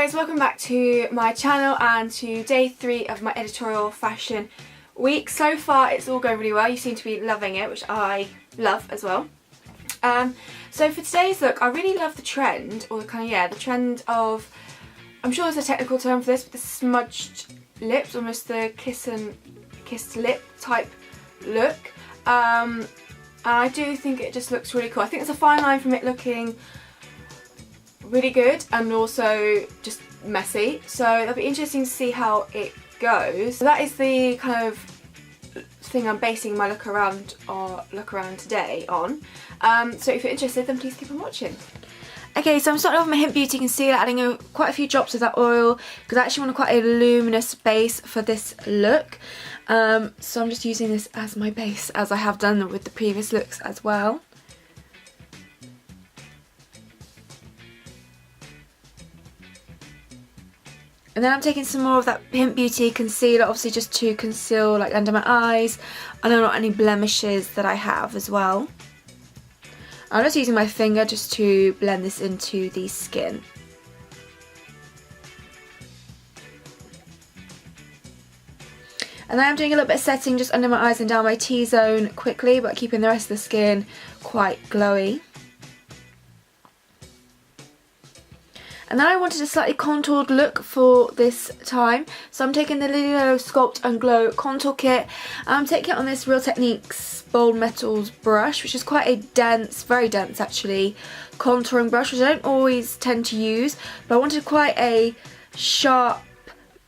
Guys, welcome back to my channel and to day 3 of my editorial fashion week. So far it's all going really well. You seem to be loving it, which I love as well. So for today's look, I really love the trend, or the trend of, I'm sure there's a technical term for this, but the smudged lips, almost the kissed lip type look. And I do think it just looks really cool. I think there's a fine line from it looking really good and also just messy, so it'll be interesting to see how it goes. So that is the kind of thing I'm basing my look around today on. So if you're interested, then please keep on watching. Okay, so I'm starting off with my Hint Beauty concealer, adding quite a few drops of that oil because I actually want quite a luminous base for this look. So I'm just using this as my base, as I have done with the previous looks as well. And then I'm taking some more of that Hint Beauty concealer, obviously just to conceal like under my eyes and not any blemishes that I have as well. I'm just using my finger just to blend this into the skin. And then I'm doing a little bit of setting just under my eyes and down my T-zone quickly, but keeping the rest of the skin quite glowy. And then I wanted a slightly contoured look for this time, so I'm taking the Editorial Sculpt and Glow Contour Kit. I'm taking it on this Real Techniques Bold Metals brush, which is quite a dense, very dense actually, contouring brush, which I don't always tend to use, but I wanted quite a sharp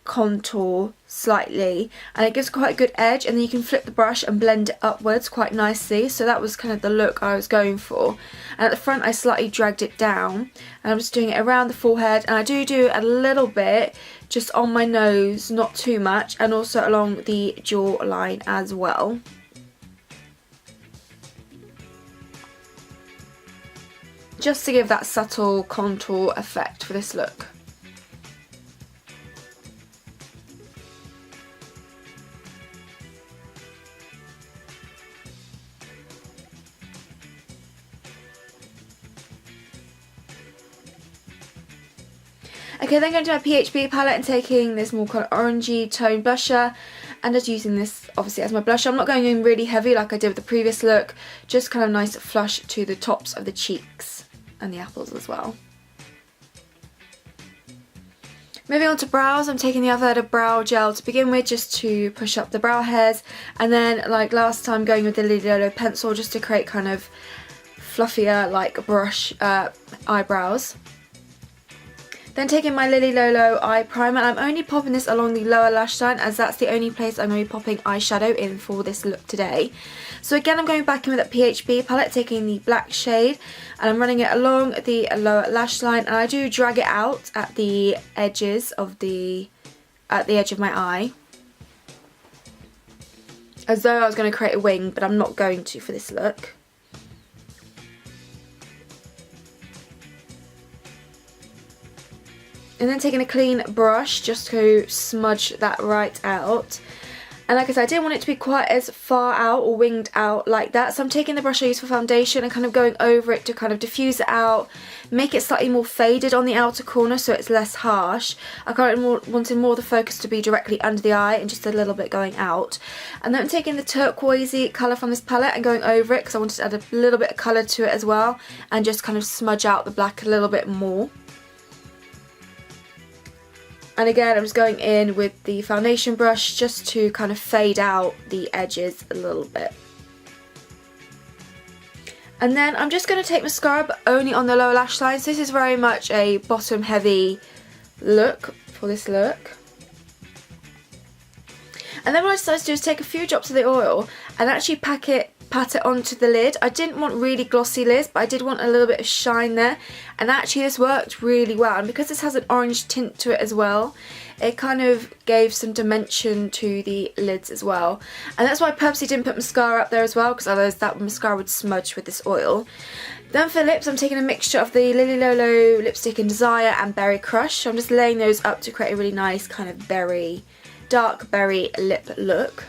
contour slightly, and it gives quite a good edge, and then you can flip the brush and blend it upwards quite nicely. So that was kind of the look I was going for. And at the front I slightly dragged it down, and I'm just doing it around the forehead, and I do a little bit just on my nose, not too much, and also along the jawline as well. Just to give that subtle contour effect for this look. Okay, then going to my PHB palette and taking this more kind of orangey tone blusher and just using this obviously as my blusher. I'm not going in really heavy like I did with the previous look, just kind of nice flush to the tops of the cheeks and the apples as well. Moving on to brows, I'm taking the other brow gel to begin with just to push up the brow hairs, and then like last time going with the Editorial pencil just to create kind of fluffier like brush eyebrows. Then taking my Lily Lolo eye primer, and I'm only popping this along the lower lash line as that's the only place I'm going to be popping eyeshadow in for this look today. So again, I'm going back in with that PHB palette, taking the black shade, and I'm running it along the lower lash line, and I do drag it out at the edges of the edge of my eye, as though I was going to create a wing, but I'm not going to for this look. And then taking a clean brush just to smudge that right out. And like I said, I didn't want it to be quite as far out or winged out like that, so I'm taking the brush I use for foundation and kind of going over it to kind of diffuse it out, make it slightly more faded on the outer corner so it's less harsh. I kind of wanted more of the focus to be directly under the eye and just a little bit going out. And then I'm taking the turquoisey colour from this palette and going over it because I wanted to add a little bit of colour to it as well, and just kind of smudge out the black a little bit more. And again, I'm just going in with the foundation brush just to kind of fade out the edges a little bit. And then I'm just going to take mascara, but only on the lower lash line. So this is very much a bottom heavy look for this look. And then what I decided to do is take a few drops of the oil and actually pat it onto the lid. I didn't want really glossy lids, but I did want a little bit of shine there, and actually this worked really well. And because this has an orange tint to it as well, it kind of gave some dimension to the lids as well. And that's why I purposely didn't put mascara up there as well, because otherwise that mascara would smudge with this oil. Then for lips, I'm taking a mixture of the Lily Lolo Lipstick in Desire and Berry Crush. So I'm just laying those up to create a really nice kind of dark berry lip look.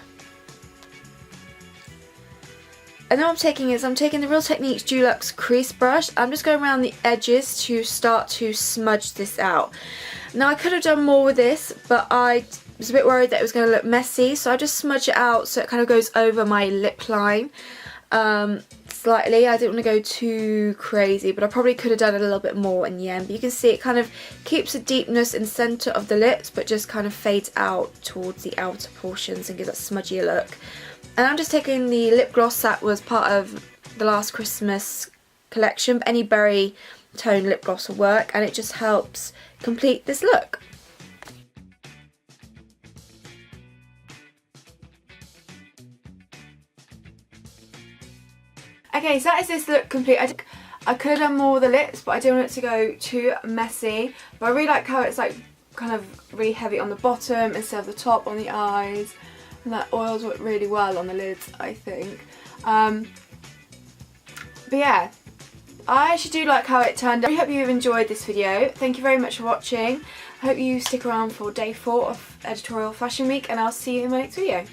And then what I'm taking the Real Techniques Dulux crease brush. I'm just going around the edges to start to smudge this out. Now I could have done more with this, but I was a bit worried that it was going to look messy, so I just smudge it out so it kind of goes over my lip line slightly. I didn't want to go too crazy, but I probably could have done a little bit more in the end. But you can see it kind of keeps a deepness in the centre of the lips, but just kind of fades out towards the outer portions and gives that smudgier look. And I'm just taking the lip gloss that was part of the last Christmas collection. Any berry tone lip gloss will work, and it just helps complete this look. Okay, so that is this look complete. I could have done more with the lips, but I didn't want it to go too messy. But I really like how it's like kind of really heavy on the bottom instead of the top on the eyes. And that oils it really well on the lids, I think. But yeah, I actually do like how it turned out. I hope you've enjoyed this video. Thank you very much for watching. I hope you stick around for day 4 of Editorial Fashion Week, and I'll see you in my next video.